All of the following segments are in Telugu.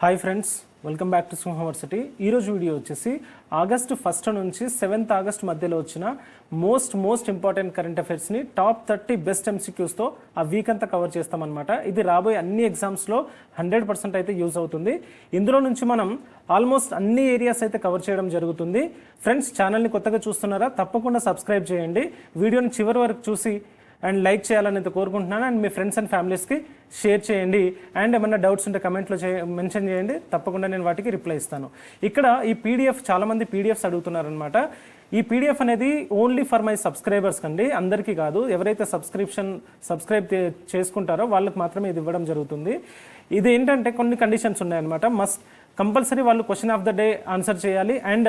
Hi friends, welcome back to సింహవర్సిటీ. ఈరోజు వీడియో వచ్చేసి ఆగస్టు 1 నుంచి 7th ఆగస్ట్ మధ్యలో వచ్చిన మోస్ట్ ఇంపార్టెంట్ కరెంట్ అఫైర్స్ని టాప్ 30 బెస్ట్ ఎంసీక్యూస్తో ఆ వీక్ అంతా కవర్ చేస్తామన్నమాట. ఇది రాబోయే అన్ని ఎగ్జామ్స్లో 100% అయితే యూజ్ అవుతుంది. ఇందులో నుంచి మనం ఆల్మోస్ట్ అన్ని ఏరియాస్ అయితే కవర్ చేయడం జరుగుతుంది. ఫ్రెండ్స్, ఛానల్ని కొత్తగా చూస్తున్నారా? తప్పకుండా సబ్స్క్రైబ్ చేయండి. వీడియోని చివరి వరకు చూసి అండ్ లైక్ చేయాలని అయితే కోరుకుంటున్నాను. అండ్ మీ ఫ్రెండ్స్ అండ్ ఫ్యామిలీస్కి షేర్ చేయండి. అండ్ ఏమన్నా డౌట్స్ ఉంటే కమెంట్లో మెన్షన్ చేయండి, తప్పకుండా నేను వాటికి రిప్లై ఇస్తాను. ఇక్కడ ఈ పీడిఎఫ్ చాలామంది పీడిఎఫ్స్ అడుగుతున్నారనమాట. ఈ పీడిఎఫ్ అనేది ఓన్లీ ఫర్ మై సబ్స్క్రైబర్స్ కండి, అందరికీ కాదు. ఎవరైతే సబ్స్క్రైబ్ చేసుకుంటారో వాళ్ళకి మాత్రమే ఇది ఇవ్వడం జరుగుతుంది. ఇది ఏంటంటే కొన్ని కండిషన్స్ ఉన్నాయన్నమాట. కంపల్సరీ వాళ్ళు question of the day answer చేయాలి. అండ్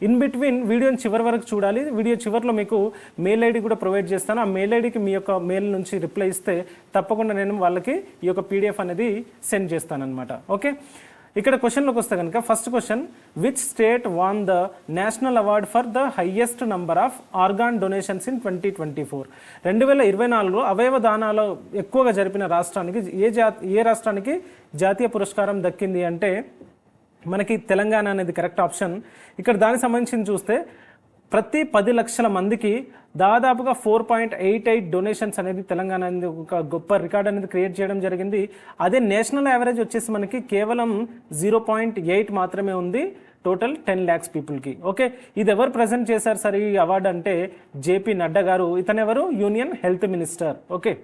ఇన్ బిట్వీన్ వీడియోని చివరి వరకు చూడాలి. వీడియో చివరిలో మీకు మెయిల్ ఐడి కూడా ప్రొవైడ్ చేస్తాను. ఆ మెయిల్ ఐడికి మీ యొక్క మెయిల్ నుంచి రిప్లై ఇస్తే తప్పకుండా నేను వాళ్ళకి ఈ యొక్క పీడిఎఫ్ అనేది సెండ్ చేస్తానన్నమాట. ఓకే, ఇక్కడ క్వశ్చన్లోకి వస్తే కనుక first question, which state won the national award for the highest number of organ donations in 2024? 2024లో అవయవ దానాలు ఎక్కువగా జరిపిన రాష్ట్రానికి ఏ రాష్ట్రానికి జాతీయ పురస్కారం దక్కింది అంటే మనకి తెలంగాణ అనేది కరెక్ట్ ఆప్షన్. ఇక్కడ దానికి సంబంధించి చూస్తే ప్రతి 10 లక్షల మందికి దాదాపుగా 4.88 డొనేషన్స్ అనేది తెలంగాణ అనేది ఒక గొప్ప రికార్డ్ అనేది క్రియేట్ చేయడం జరిగింది. అదే నేషనల్ యావరేజ్ వచ్చేసి మనకి కేవలం 0.8 మాత్రమే ఉంది టోటల్ 10 lakhs పీపుల్కి. ఓకే, ఇది ఎవరు ప్రజెంట్ చేశారు సార్ ఈ అవార్డు అంటే జేపీ నడ్డా గారు. ఇతను ఎవరు? Union health minister. ఓకే,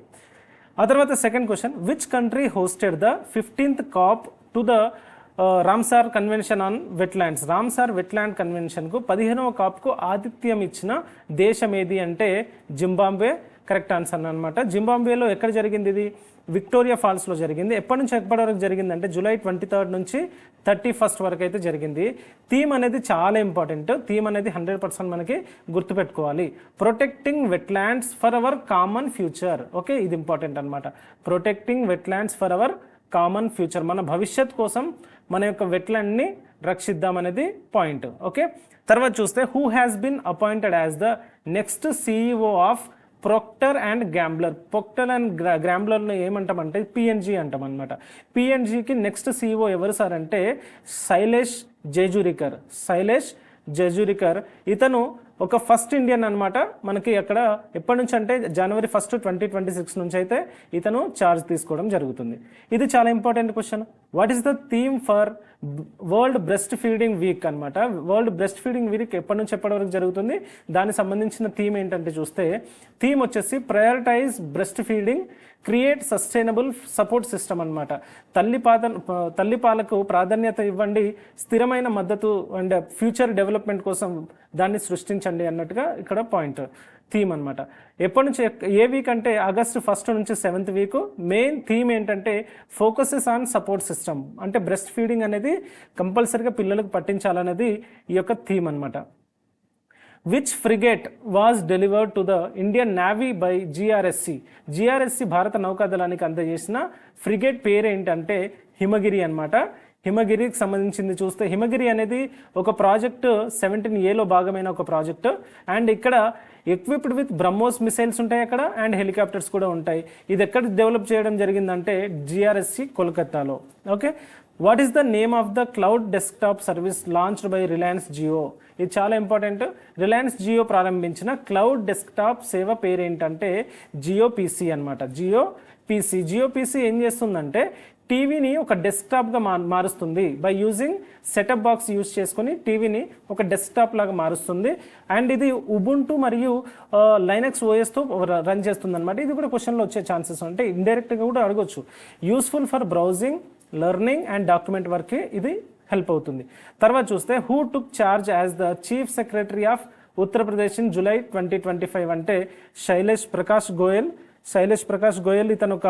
ఆ తర్వాత second question, which country hosted the 15th COP to the Ramsar convention on wetlands? Ramsar wetland కన్వెన్షన్కు 15వ COPకు ఆతిథ్యం ఇచ్చిన దేశం ఏది అంటే జింబాబ్వే కరెక్ట్ ఆన్సర్ అనమాట. జింబాబ్వేలో ఎక్కడ జరిగింది? ఇది విక్టోరియా ఫాల్స్లో జరిగింది. ఎప్పటి నుంచి ఎప్పటి వరకు జరిగింది అంటే జూలై 23rd నుంచి 31st వరకు అయితే జరిగింది. థీమ్ అనేది చాలా ఇంపార్టెంట్. థీమ్ అనేది 100% మనకి గుర్తుపెట్టుకోవాలి. Protecting wetlands for our common future. Okay, ఇది ఇంపార్టెంట్ అనమాట. Protecting wetlands for our common future, మన భవిష్యత్ కోసం మన యొక్క వెట్లాండ్ని రక్షిద్దామనేది పాయింట్. ఓకే, తర్వాత చూస్తే who has been appointed as the next CEO of Procter and Gamble? Procter and గ్యాంబ్లర్లో ఏమంటామంటే PNG అంటాం అనమాట. PNGకి నెక్స్ట్ CEO ఎవరు సార్ అంటే శైలేష్ జెజురికర్. ఇతను ఒక ఫస్ట్ ఇండియన్ అనమాట. మనకి అక్కడ ఎప్పటి నుంచి అంటే January 1, 2026 నుంచి అయితే ఇతను ఛార్జ్ తీసుకోవడం జరుగుతుంది. ఇది చాలా important question. What is the theme for world breast feeding week అనమాట. వరల్డ్ బ్రెస్ట్ ఫీడింగ్ వీక్ ఎప్పటి నుంచి ఎప్పటి వరకు జరుగుతుంది? దానికి సంబంధించిన థీమ్ ఏంటంటే చూస్తే థీమ్ వచ్చేసి prioritise breastfeeding, create sustainable support system అనమాట. తల్లిపాలకు ప్రాధాన్యత ఇవ్వండి, స్థిరమైన మద్దతు అండ్ ఫ్యూచర్ డెవలప్మెంట్ కోసం దాన్ని సృష్టించండి అన్నట్టుగా ఇక్కడ పాయింట్ థీమ్ అనమాట. ఎప్పటి నుంచి ఏ వీక్ అంటే ఆగస్టు 1 నుంచి 7th వీక్. మెయిన్ థీమ్ ఏంటంటే ఫోకసెస్ ఆన్ సపోర్ట్ సిస్టమ్, అంటే బ్రెస్ట్ ఫీడింగ్ అనేది కంపల్సరీగా పిల్లలకు పట్టించాలనేది ఈ యొక్క థీమ్ అనమాట. Which frigate was delivered to the Indian navy by GRSC భారత నౌకాదళానికి అందజేసిన ఫ్రిగేట్ పేరు ఏంటంటే హిమగిరి అనమాట. హిమగిరికి సంబంధించింది చూస్తే హిమగిరి అనేది ఒక ప్రాజెక్టు 17Aలో భాగమైన ఒక ప్రాజెక్టు. అండ్ ఇక్కడ ఎక్విప్డ్ విత్ బ్రహ్మోస్ మిసైల్స్ ఉంటాయి అక్కడ, అండ్ హెలికాప్టర్స్ కూడా ఉంటాయి. ఇది ఎక్కడ డెవలప్ చేయడం జరిగిందంటే GRSC కోల్కతాలో. Okay, what is the name of the cloud desktop service launched by Reliance Jio? ఇది చాలా ఇంపార్టెంట్. రిలయన్స్ జియో ప్రారంభించిన క్లౌడ్ డెస్క్టాప్ సేవ పేరు ఏంటంటే జియో PC అనమాట. జియో PC ఏం చేస్తుందంటే టీవీని ఒక డెస్క్టాప్గా మారుస్తుంది. By using setup box use చేసుకుని టీవీని ఒక డెస్క్టాప్ లాగా మారుస్తుంది. అండ్ ఇది ఉబుంటు మరియు లైనక్స్ OSతో రన్ చేస్తుంది అనమాట. ఇది కూడా క్వశ్చన్లో వచ్చే ఛాన్సెస్ అంటే ఇండైరెక్ట్గా కూడా అడగొచ్చు. Useful for browsing, learning and document వర్క్కి ఇది హెల్ప్ అవుతుంది. తర్వాత చూస్తే who took charge as the chief secretary of Uttar Pradesh in July 2025 అంటే శైలేష్ ప్రకాష్ గోయల్. ఇతను ఒక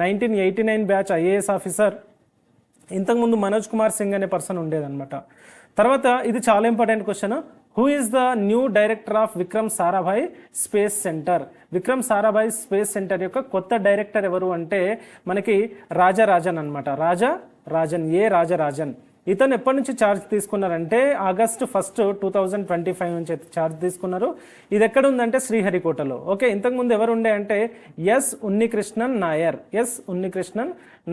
1989 బ్యాచ్ IAS ఆఫీసర్. ఇంతకుముందు మనోజ్ కుమార్ సింగ్ అనే పర్సన్ ఉండేదన్నమాట. తర్వాత ఇది చాలా important question, who is the new director of Vikram Sarabhai space centre? Vikram Sarabhai space centre యొక్క కొత్త డైరెక్టర్ ఎవరు అంటే మనకి రాజరాజన్ అనమాట. రాజరాజన్. ఇతను ఎప్పటి నుంచి ఛార్జ్ తీసుకున్నారంటే ఆగస్టు 1, 2025 నుంచి అయితే ఛార్జ్ తీసుకున్నారు. ఇది ఎక్కడ ఉందంటే శ్రీహరికోటలో. ఓకే, ఇంతకుముందు ఎవరు ఉండే అంటే S Unnikrishnan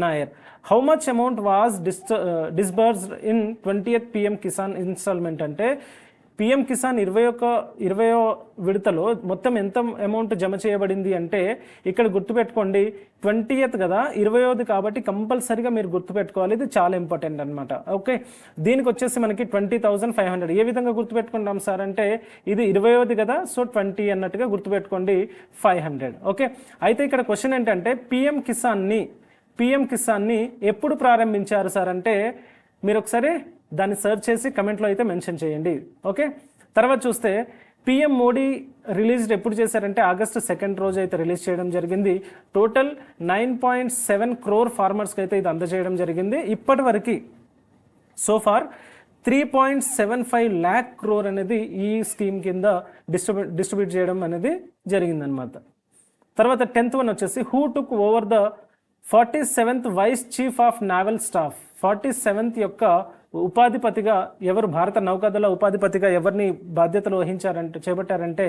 Nair. How much amount was disbursed in 20th PM Kisan installment అంటే పిఎం కిసాన్ 20వ విడతలో మొత్తం ఎంత అమౌంట్ జమ చేయబడింది అంటే ఇక్కడ గుర్తుపెట్టుకోండి 20th కదా, 20వది కాబట్టి కంపల్సరీగా మీరు గుర్తుపెట్టుకోవాలి. ఇది చాలా ఇంపార్టెంట్ అనమాట. ఓకే, దీనికి వచ్చేసి మనకి 20,500. ఏ విధంగా గుర్తుపెట్టుకుంటాం సార్ అంటే ఇది 20వది కదా, సో 20 అన్నట్టుగా గుర్తుపెట్టుకోండి 500. ఓకే, అయితే ఇక్కడ క్వశ్చన్ ఏంటంటే పిఎం కిసాన్ని ఎప్పుడు ప్రారంభించారు సార్ అంటే మీరు ఒకసారి దాన్ని సెర్చ్ చేసి కమెంట్లో అయితే మెన్షన్ చేయండి. ఓకే, తర్వాత చూస్తే పిఎం మోడీ రిలీజ్ ఎప్పుడు చేశారంటే ఆగస్టు 2 రోజు అయితే రిలీజ్ చేయడం జరిగింది. టోటల్ 9.7 crore ఫార్మర్స్కి అయితే ఇది అందజేయడం జరిగింది. ఇప్పటి వరకు సోఫార్ 3.75 lakh crore అనేది ఈ స్కీమ్ కింద డిస్ట్రిబ్యూట్ చేయడం అనేది జరిగిందనమాట. తర్వాత 10th వన్ వచ్చేసి who took over the 47th vice chief of naval staff. 47th యొక్క ఉపాధిపతిగా ఎవరు, భారత నౌకాదళ ఉపాధిపతిగా ఎవరిని బాధ్యతలు చేపట్టారంటే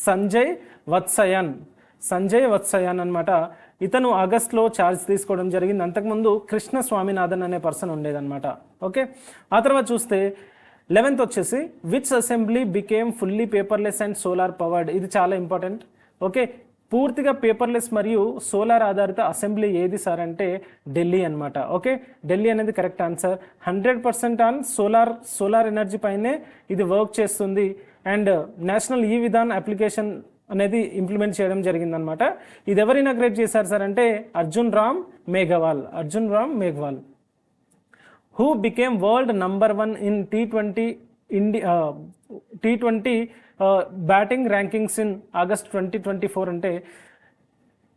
సంజయ్ వత్సయాన్ అనమాట. ఇతను ఆగస్టులో ఛార్జ్ తీసుకోవడం జరిగింది. అంతకుముందు కృష్ణ స్వామినాథన్ అనే పర్సన్ ఉండేదన్నమాట. ఓకే, ఆ తర్వాత చూస్తే 11th వచ్చేసి which assembly became fully paperless and solar powered. ఇది చాలా ఇంపార్టెంట్. ఓకే, పూర్తిగా పేపర్లెస్ మరియు సోలార్ ఆధారిత అసెంబ్లీ ఏది సార్ అంటే ఢిల్లీ అనమాట. ఓకే, ఢిల్లీ అనేది correct answer. 100% on solar energy పైనే ఇది వర్క్ చేస్తుంది. అండ్ నేషనల్ ఈ విధాన్ అప్లికేషన్ అనేది ఇంప్లిమెంట్ చేయడం జరిగిందనమాట. ఇది ఎవరు ఇనాగ్రేట్ చేశారు సార్ అంటే Arjun Ram Meghwal. Who became world number 1 in T20 batting rankings in August 2024 అంటే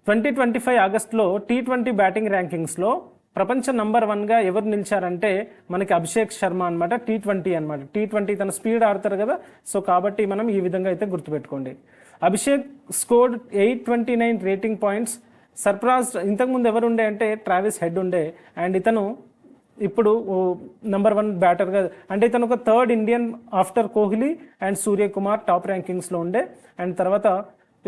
2025 ఆగస్టులో T20 బ్యాటింగ్ ర్యాంకింగ్స్లో ప్రపంచ నంబర్ 1గా ఎవరు నిలిచారంటే మనకి అభిషేక్ శర్మ అనమాట. T20 తన స్పీడ్ ఆడతారు కదా, సో కాబట్టి మనం ఈ విధంగా అయితే గుర్తుపెట్టుకోండి. Abhishek scored 829 rating points. Surprised ఇంతకుముందు ఎవరు ఉండే అంటే ట్రావిస్ హెడ్ ఉండే, అండ్ ఇతను ఇప్పుడు నంబర్ 1 బ్యాటర్గా అంటే ఇతను ఒక 3rd Indian after Kohli and Suryakumar top ర్యాంకింగ్స్లో ఉండే, అండ్ తర్వాత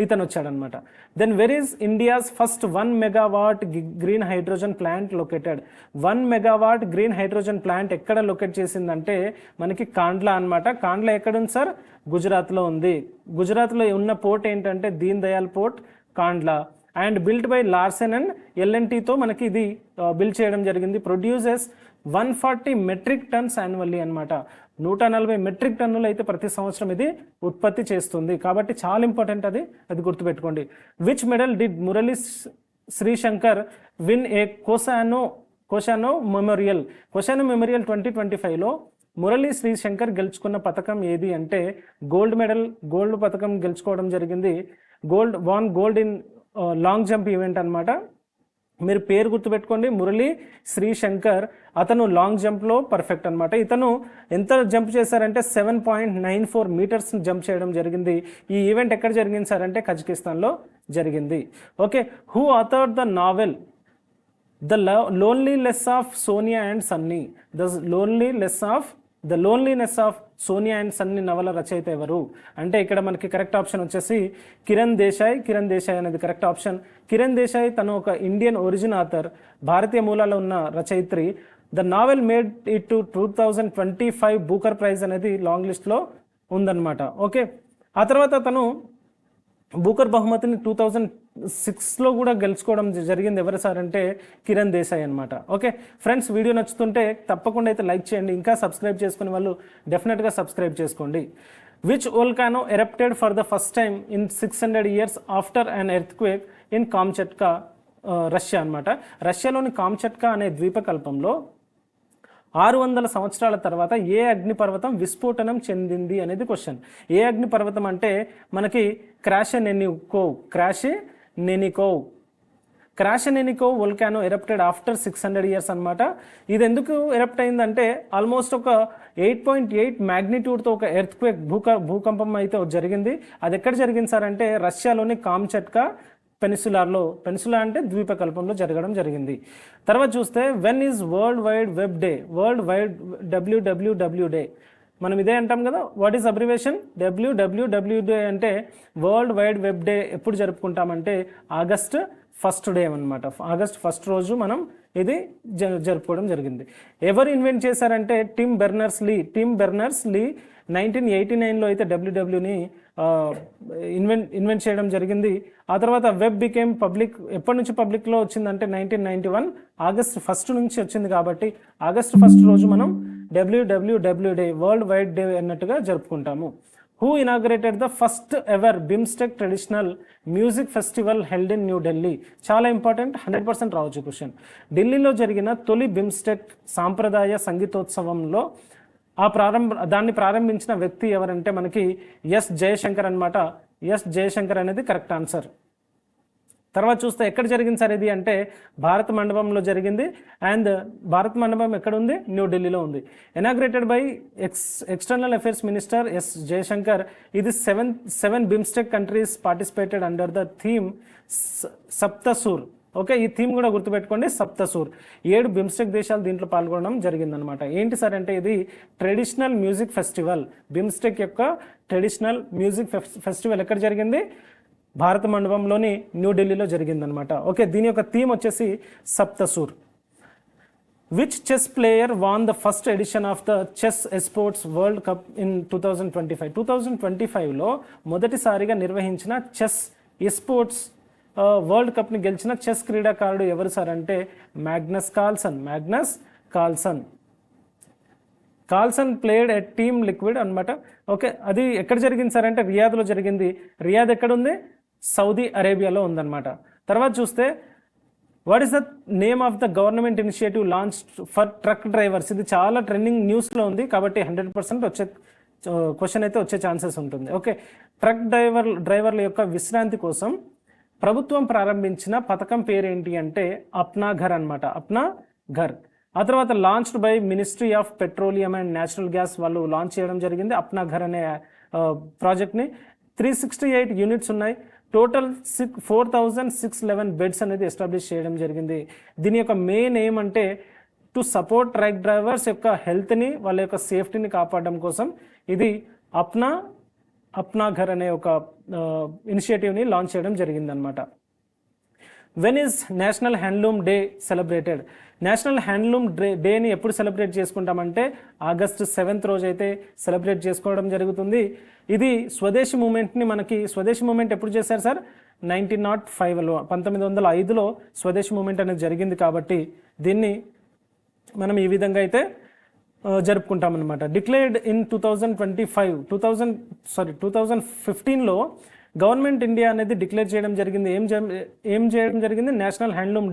ఇతను వచ్చాడనమాట. Then where is India's first 1 megawatt green hydrogen plant located. 1 megawatt green hydrogen plant ఎక్కడ లొకేట్ చేసిందంటే మనకి కాండ్లా అనమాట. కాండ్లా ఎక్కడుంది సార్? గుజరాత్లో ఉంది. గుజరాత్లో ఉన్న పోర్ట్ ఏంటంటే Deen Dayal port Kandla. And built by Larsen and L&Tతో మనకి ఇది బిల్డ్ చేయడం జరిగింది. ప్రొడ్యూసెస్ 140 మెట్రిక్ టన్స్ యాన్యువల్లీ అనమాట. 140 మెట్రిక్ టన్నులు అయితే ప్రతి సంవత్సరం ఇది ఉత్పత్తి చేస్తుంది. కాబట్టి చాలా ఇంపార్టెంట్ అది గుర్తుపెట్టుకోండి. Which medal did Murali Sreeshankar win a Kosanov memorial 2025లో మురళీ శ్రీశంకర్ గెలుచుకున్న పథకం ఏది అంటే గోల్డ్ పథకం గెలుచుకోవడం జరిగింది. Gold in long jump event అనమాట. మీరు పేరు గుర్తుపెట్టుకోండి, మురళీ శ్రీశంకర్. అతను లాంగ్ జంప్లో పర్ఫెక్ట్ అనమాట. ఇతను ఎంత జంప్ చేశారంటే 7.94 meters జంప్ చేయడం జరిగింది. ఈ ఈవెంట్ ఎక్కడ జరిగింది సార్ అంటే కజకిస్తాన్లో జరిగింది. Okay, who authored the novel the loneliness of Sonia and Sunny. The loneliness of Sonia and Sunny నవల రచయిత ఎవరు అంటే ఇక్కడ మనకి కరెక్ట్ ఆప్షన్ వచ్చేసి కిరణ్ దేశాయ్ అనేది కరెక్ట్ ఆప్షన్. కిరణ్ దేశాయ్ తను ఒక ఇండియన్ ఒరిజిన్ ఆథర్, భారతీయ మూలాల్లో ఉన్న రచయిత్రి. The novel made it to 2025 Booker prize అనేది లాంగ్ లిస్ట్లో ఉందన్నమాట. ఓకే, ఆ తర్వాత తను బూకర్ బహుమతిని 2006లో కూడా గెలుచుకోవడం జరిగింది. ఎవరు సార్ అంటే కిరణ్ దేశాయ్ అనమాట. ఓకే ఫ్రెండ్స్, వీడియో నచ్చుతుంటే తప్పకుండా అయితే లైక్ చేయండి. ఇంకా సబ్స్క్రైబ్ చేసుకునే వాళ్ళు డెఫినెట్గా సబ్స్క్రైబ్ చేసుకోండి. Which volcano erupted for the first time in 600 years after an earthquake in Kamchatka, Russia అనమాట. రష్యాలోని కామ్చట్కా అనే ద్వీపకల్పంలో 600 సంవత్సరాల తర్వాత ఏ అగ్నిపర్వతం విస్ఫోటనం చెందింది అనేది క్వశ్చన్. ఏ అగ్నిపర్వతం అంటే మనకి క్రాషెనెనికోవ్ వోల్కానో ఎరప్టెడ్ ఆఫ్టర్ 600 years అనమాట. ఇది ఎందుకు ఎరప్ట్ అయిందంటే ఆల్మోస్ట్ ఒక 8.8 magnitudeతో ఒక ఎర్త్క్వేక్ భూకంపం అయితే జరిగింది. అది ఎక్కడ జరిగింది సార్ అంటే రష్యాలోని కామ్చట్కా పెనిసులా అంటే ద్వీపకల్పంలో జరగడం జరిగింది. తర్వాత చూస్తే when is world wide web day, world wide WWW day, మనం ఇదే అంటాం కదా. What is abbreviation? WWW day అంటే వరల్డ్ వైడ్ వెబ్ డే ఎప్పుడు జరుపుకుంటామంటే August 1st డే అనమాట. August 1st రోజు మనం ఇది జరుపుకోవడం జరిగింది. ఎవరు ఇన్వెంట్ చేశారంటే టిమ్ బెర్నర్స్ లీ 1989లో అయితే WWని ఇన్వెంట్ చేయడం జరిగింది. ఆ తర్వాత వెబ్ బికేమ్ పబ్లిక్ ఎప్పటి నుంచి పబ్లిక్లో వచ్చిందంటే 1991 August 1st నుంచి వచ్చింది. కాబట్టి August 1st రోజు మనం WWW day, world wide day అన్నట్టుగా జరుపుకుంటాము. Who inaugurated the first ever BIMSTEC traditional music festival held in new Delhi? చాలా ఇంపార్టెంట్, 100% రావచ్చు క్వశ్చన్. ఢిల్లీలో జరిగిన తొలి బిమ్స్టెక్ సాంప్రదాయ సంగీతోత్సవంలో దాన్ని ప్రారంభించిన వ్యక్తి ఎవరంటే మనకి ఎస్ జయశంకర్ అనమాట. ఎస్ జయశంకర్ అనేది కరెక్ట్ ఆన్సర్. తర్వాత చూస్తే ఎక్కడ జరిగింది సార్ ఇది అంటే భారత మండపంలో జరిగింది. అండ్ భారత మండపం ఎక్కడ ఉంది? న్యూఢిల్లీలో ఉంది. Inaugurated by external affairs minister S Jaishankar. ఇది seven BIMSTEC countries participated under the theme Saptasur. Okay, ఈ థీమ్ కూడా గుర్తుపెట్టుకోండి, సప్తసూర్. 7 బిమ్స్టెక్ దేశాలు దీంట్లో పాల్గొనడం జరిగిందనమాట. ఏంటి సార్ అంటే ఇది ట్రెడిషనల్ మ్యూజిక్ ఫెస్టివల్. బిమ్స్టెక్ యొక్క ట్రెడిషనల్ మ్యూజిక్ ఫెస్టివల్ ఎక్కడ జరిగింది? భారత మండపంలోని న్యూఢిల్లీలో జరిగిందనమాట. ఓకే, దీని యొక్క థీమ్ వచ్చేసి Saptasur. Which chess player won the first edition of the chess esports world cup in 2025? 2025లో మొదటిసారిగా నిర్వహించిన చెస్ ఎస్పోర్ట్స్ వరల్డ్ కప్ని గెలిచిన చెస్ క్రీడాకారుడు ఎవరు సార్ అంటే Magnus Carlsen played a team liquid అనమాట. ఓకే, అది ఎక్కడ జరిగింది సార్ అంటే రియాద్లో జరిగింది. రియాద్ ఎక్కడుంది? సౌదీ అరేబియాలో ఉందన్నమాట. తర్వాత చూస్తే what is the name of the government initiative launch for truck drivers? ఇది చాలా ట్రెండింగ్ న్యూస్లో ఉంది కాబట్టి 100% వచ్చే క్వశ్చన్ అయితే వచ్చే ఛాన్సెస్ ఉంటుంది. ఓకే, ట్రక్ డ్రైవర్ల యొక్క విశ్రాంతి కోసం ప్రభుత్వం ప్రారంభించిన పథకం పేరేంటి అంటే అప్నా ఘర్ అనమాట. అప్నా ఘర్. ఆ తర్వాత launched by ministry of petroleum and natural gas వాళ్ళు లాంచ్ చేయడం జరిగింది అప్నా ఘర్ అనే ప్రాజెక్ట్ని. 368 యూనిట్స్ ఉన్నాయి. టోటల్ 4,611 బెడ్స్ అనేది ఎస్టాబ్లిష్ చేయడం జరిగింది. దీని యొక్క మెయిన్ ఏమంటే టు సపోర్ట్ ట్రక్ డ్రైవర్స్ యొక్క హెల్త్ని, వాళ్ళ యొక్క సేఫ్టీని కాపాడడం కోసం ఇది అప్నా ఘర్ అనే ఒక ఇనిషియేటివ్ని లాంచ్ చేయడం జరిగిందనమాట. When is national handloom day celebrated? National handloom డేని ఎప్పుడు సెలబ్రేట్ చేసుకుంటామంటే August 7th రోజు అయితే సెలబ్రేట్ చేసుకోవడం జరుగుతుంది. ఇది స్వదేశీ మూమెంట్ ఎప్పుడు చేశారు సార్? 1905లో 1905లో స్వదేశీ మూమెంట్ అనేది జరిగింది కాబట్టి దీన్ని మనం ఈ విధంగా అయితే జరుపుకుంటామన్నమాట. డిక్లేర్డ్ ఇన్ 2015లో గవర్నమెంట్ ఇండియా అనేది డిక్లేర్ చేయడం జరిగింది. ఏం చేయడం జరిగింది? నేషనల్ హ్యాండ్లూమ్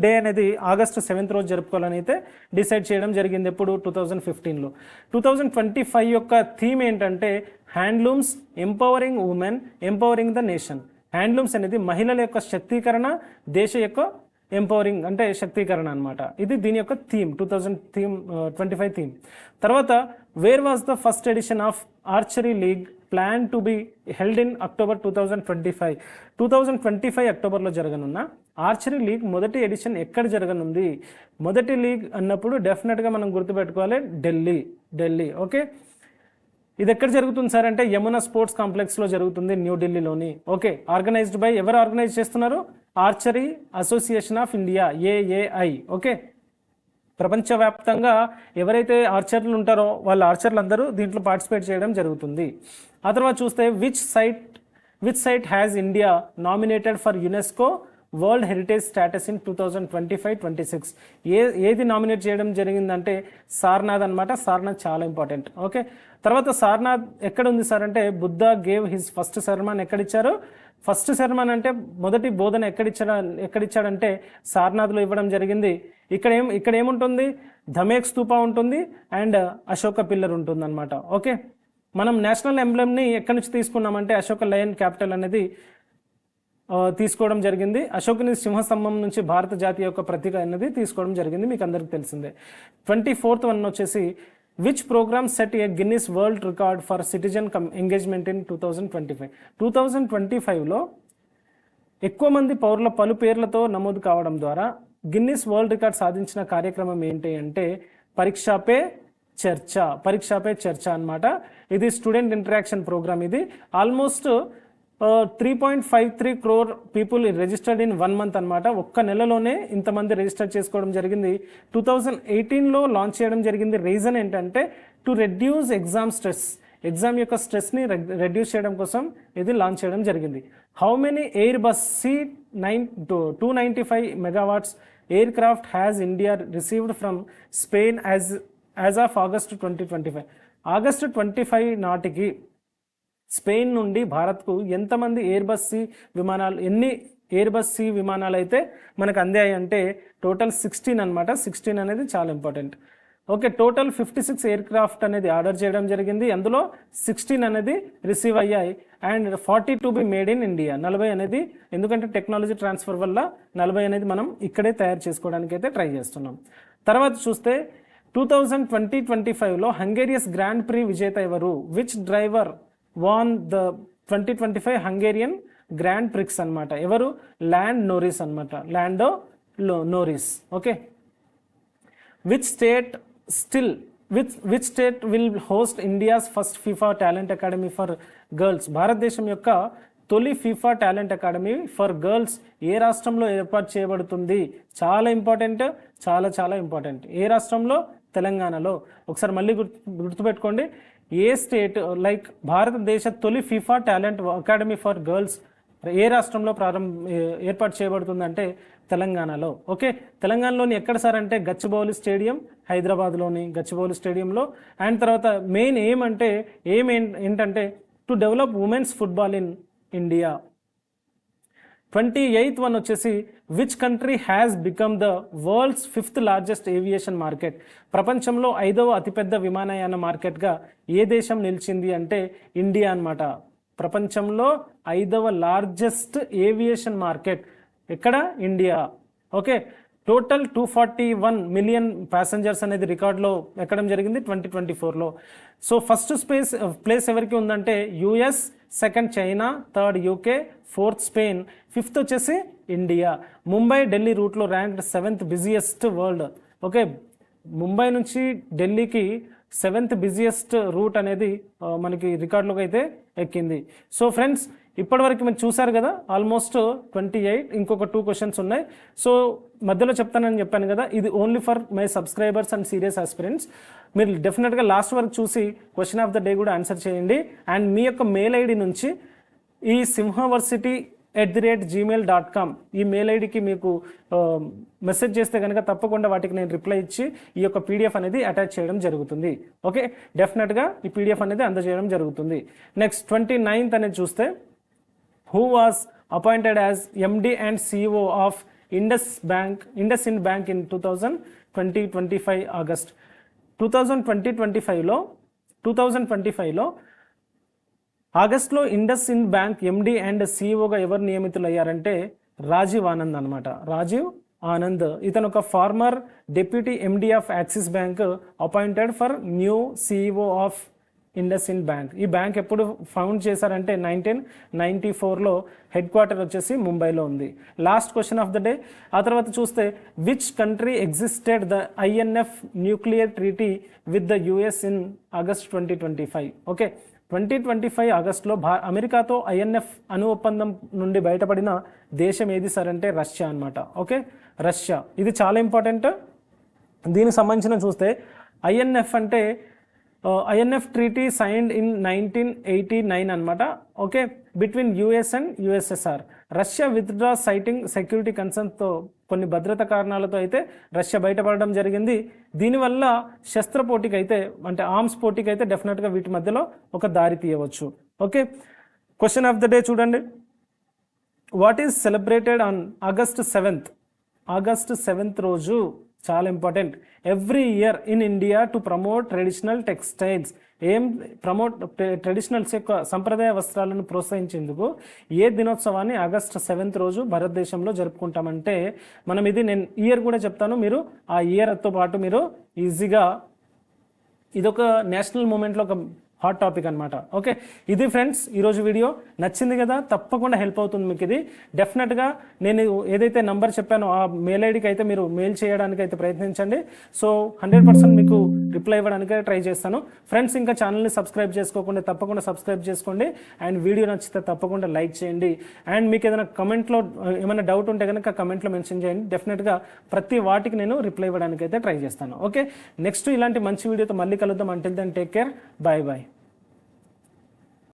డే అనేది August 7th రోజు జరుపుకోవాలని అయితే డిసైడ్ చేయడం జరిగింది. ఎప్పుడు? 2015లో. 2025 యొక్క థీమ్ ఏంటంటే handlooms empowering women empowering the nation. Handlooms అనేది మహిళల యొక్క శక్తీకరణ, దేశ యొక్క ఎంపవరింగ్ అంటే శక్తీకరణ అనమాట. ఇది దీని యొక్క థీమ్ 2025 థీమ్. తర్వాత where was the first edition of archery league plan to be held in October 2025? 2025 అక్టోబర్లో జరగనున్న ఆర్చరీ లీగ్ మొదటి ఎడిషన్ ఎక్కడ జరగనుంది? మొదటి లీగ్ అన్నప్పుడు డెఫినెట్గా మనం గుర్తుపెట్టుకోవాలి ఢిల్లీ. ఓకే, ఇది ఎక్కడ జరుగుతుంది సార్ అంటే యమునా స్పోర్ట్స్ కాంప్లెక్స్లో జరుగుతుంది, న్యూఢిల్లీలోని. ఓకే, ఆర్గనైజ్డ్ బై ఎవరు ఆర్గనైజ్ చేస్తున్నారు? Archery association of India, AAI. Okay, ప్రపంచవ్యాప్తంగా ఎవరైతే ఆర్చర్లు ఉంటారో వాళ్ళ ఆర్చర్లు అందరూ దీంట్లో పార్టిసిపేట్ చేయడం జరుగుతుంది. ఆ తర్వాత చూస్తే which site has India nominated for UNESCO world heritage status in 2025-26? ఏది నామినేట్ చేయడం జరిగిందంటే సార్నాథ్ అనమాట. సార్నాథ్ చాలా ఇంపార్టెంట్. ఓకే, తర్వాత సార్నాథ్ ఎక్కడ ఉంది సార్ అంటే Buddha gave his first sermon ఎక్కడిచ్చారు? ఫస్ట్ సర్మన్ అంటే మొదటి బోధన ఎక్కడిచ్చాడంటే సార్నాథ్లో ఇవ్వడం జరిగింది. ఇక్కడ ఏముంటుంది? ధమేక్ స్తూపా ఉంటుంది అండ్ అశోక పిల్లర్ ఉంటుంది అనమాట. ఓకే, మనం నేషనల్ ఎంబ్లెమ్ని ఎక్కడి నుంచి తీసుకున్నామంటే అశోక లయన్ క్యాపిటల్ అనేది తీసుకోవడం జరిగింది. అశోకుని సింహస్తంభం నుంచి భారత జాతి యొక్క ప్రతీక అనేది తీసుకోవడం జరిగింది, మీకు అందరికీ తెలిసిందే. 24th వన్ వచ్చేసి which program set a Guinness world record for citizen engagement in 2025? 2025లో ఎక్కువ మంది పౌరుల పలు పేర్లతో నమోదు కావడం ద్వారా గిన్నిస్ వరల్డ్ రికార్డ్ సాధించిన కార్యక్రమం ఏంటి అంటే పరీక్ష పే చర్చ అన్నమాట. ఇది స్టూడెంట్ ఇంటరాక్షన్ ప్రోగ్రామ్. ఇది almost 3.53 crore people registered in 1 month అనమాట. ఒక్క నెలలోనే ఇంతమంది రిజిస్టర్ చేసుకోవడం జరిగింది. 2018లో లాంచ్ చేయడం జరిగింది. రీజన్ ఏంటంటే to reduce exam stress, exam యొక్క స్ట్రెస్ని రెడ్యూస్ చేయడం కోసం ఇది లాంచ్ చేయడం జరిగింది. How many air bus C-295 megawatts aircraft has India received from Spain as of August 2025. August 25 నాటికి స్పెయిన్ నుండి భారత్కు ఎంతమంది ఎన్ని ఎయిర్ బస్ సి విమానాలు అయితే మనకు అందాయి అంటే టోటల్ 16 అనమాట. 16 అనేది చాలా ఇంపార్టెంట్. ఓకే, టోటల్ 56 ఎయిర్క్రాఫ్ట్ అనేది ఆర్డర్ చేయడం జరిగింది. అందులో 16 అనేది రిసీవ్ అయ్యాయి and 40 to be made in India. 40 అనేది ఎందుకంటే టెక్నాలజీ ట్రాన్స్ఫర్ వల్ల 40 అనేది మనం ఇక్కడే తయారు చేసుకోవడానికి అయితే ట్రై చేస్తున్నాం. తర్వాత చూస్తే 2020-25లో హంగేరియస్ గ్రాండ్ ప్రీ విజేత ఎవరు? Which driver won the 2025 Hungarian grand prix అనమాట. ఎవరు? Lando Norris. Okay, which state will host India's first FIFA talent academy for girls? భారతదేశం యొక్క తొలి FIFA talent academy for girls ఏ రాష్ట్రంలో ఏర్పాటు చేయబడుతుంది? చాలా ఇంపార్టెంట్, చాలా ఇంపార్టెంట్. ఏ రాష్ట్రంలో? తెలంగాణలో. ఒకసారి మళ్ళీ గుర్తుపెట్టుకోండి. ఏ స్టేట్ లైక్ భారతదేశ తొలి FIFA talent academy for girls ఏ రాష్ట్రంలో ఏర్పాటు చేయబడుతుందంటే తెలంగాణలో. ఓకే, తెలంగాణలోని ఎక్కడ సార్ అంటే గచ్చిబౌలి స్టేడియం, హైదరాబాద్లోని గచ్చిబౌలి స్టేడియంలో. అండ్ తర్వాత మెయిన్ ఏంటంటే to develop women's football in India. 28th one వచ్చేసి which country has become the world's 5th largest aviation market? ప్రపంచంలో 5వ అతిపెద్ద విమానయాన మార్కెట్గా ఏ దేశం నిలిచింది అంటే ఇండియా అన్నమాట. ప్రపంచంలో 5వ లార్జెస్ట్ ఏవియేషన్ మార్కెట్ ఎక్కడ? India. Okay, total 241 million passengers అనేది రికార్డులో ఎక్కడం జరిగింది 2024లో. సో ఫస్ట్ ప్లేస్ ఎవరికి ఉందంటే US, second China, third UK, fourth Spain, fifth వచ్చేసి ఇండియా. ముంబై ఢిల్లీ రూట్లో ranked 7th busiest world. Okay, Mumbai నుంచి ఢిల్లీకి 7th బిజియెస్ట్ రూట్ అనేది మనకి రికార్డులోకి అయితే ఎక్కింది. సో ఫ్రెండ్స్, ఇప్పటివరకు మీరు చూసారు కదా ఆల్మోస్ట్ 28. ఇంకొక 2 questions ఉన్నాయి. సో మధ్యలో చెప్తానని చెప్పాను కదా, ఇది only for my subscribers and serious aspirants. మీరు డెఫినెట్గా లాస్ట్ వరకు చూసి క్వశ్చన్ ఆఫ్ ద డే కూడా ఆన్సర్ చేయండి. అండ్ మీ యొక్క మెయిల్ ఐడి నుంచి ఈ simhaversity@gmail.com ఈ మెయిల్ ఐడికి మీకు మెసేజ్ చేస్తే కనుక తప్పకుండా వాటికి నేను రిప్లై ఇచ్చి ఈ యొక్క పీడిఎఫ్ అనేది అటాచ్ చేయడం జరుగుతుంది. ఓకే, డెఫినెట్గా ఈ పీడిఎఫ్ అనేది అందజేయడం జరుగుతుంది. నెక్స్ట్ 29th అనేది చూస్తే who was appointed as MD and CEO of IndusInd Bank in 2020-25 August. 2025లో ఆగస్ట్లో IndusInd Bank MD అండ్ CEOగా ఎవరు నియమితులయ్యారంటే రాజీవ్ ఆనంద్ అనమాట. రాజీవ్ ఆనంద్ ఇతను ఒక former deputy MD of Axis bank appointed for new CEO of IndusInd Bank. ఈ బ్యాంక్ ఎప్పుడు ఫౌండ్ చేశారంటే 1994లో. హెడ్ క్వార్టర్ వచ్చేసి ముంబైలో ఉంది. Last question of the day. ఆ తర్వాత చూస్తే which country existed the INF nuclear treaty with the US in August 2025? Okay, 2025 ఆగస్టులో అమెరికాతో INF అణు ఒప్పందం నుండి బయటపడిన దేశం ఏది సార్ అంటే రష్యా అనమాట. Okay, Russia. ఇది చాలా ఇంపార్టెంట్. దీనికి సంబంధించిన చూస్తే INF ట్రీటీ సైన్డ్ ఇన్ 1989 అనమాట. Okay, between US and USSR. Russia withdraw citing security కన్సర్న్తో కొన్ని భద్రతా కారణాలతో అయితే రష్యా బయటపడడం జరిగింది. దీనివల్ల శస్త్రపోటీకి అయితే అంటే ఆర్మ్స్ పోటీకి అయితే డెఫినెట్గా వీటి మధ్యలో ఒక దారి తీయవచ్చు. Okay, question of the day చూడండి. What is celebrated on August 7th? August 7th రోజు చాలా important. Every year in India to promote traditional textiles. Traditionals యొక్క సంప్రదాయ వస్త్రాలను ప్రోత్సహించేందుకు ఏ దినోత్సవాన్ని August 7th రోజు భారతదేశంలో జరుపుకుంటామంటే మనం నేను ఇయర్ కూడా చెప్తాను, మీరు ఆ ఇయర్తో పాటు మీరు ఈజీగా ఇదొక నేషనల్ మూమెంట్లో ఒక హాట్ టాపిక్ అనమాట. ఓకే, ఇది ఫ్రెండ్స్ ఈరోజు వీడియో. నచ్చింది కదా, తప్పకుండా హెల్ప్ అవుతుంది మీకు ఇది. డెఫినెట్గా నేను ఏదైతే నంబర్ చెప్పానో ఆ మెయిల్ ఐడికి అయితే మీరు మెయిల్ చేయడానికి అయితే ప్రయత్నించండి. సో 100% మీకు రిప్లై ఇవ్వడానికి ట్రై చేస్తాను. ఫ్రెండ్స్, ఇంకా ఛానల్ని సబ్స్క్రైబ్ చేసుకోకుండా తప్పకుండా సబ్స్క్రైబ్ చేసుకోండి. అండ్ వీడియో నచ్చితే తప్పకుండా లైక్ చేయండి. అండ్ మీకు ఏదైనా కమెంట్లో ఏమైనా డౌట్ ఉంటే కనుక కమెంట్లో మెన్షన్ చేయండి. డెఫినెట్గా ప్రతి వాటికి నేను రిప్లై ఇవ్వడానికి అయితే ట్రై చేస్తాను. ఓకే, నెక్స్ట్ ఇలాంటి మంచి వీడియోతో మళ్ళీ కలుద్దాం. Until then take care, bye bye.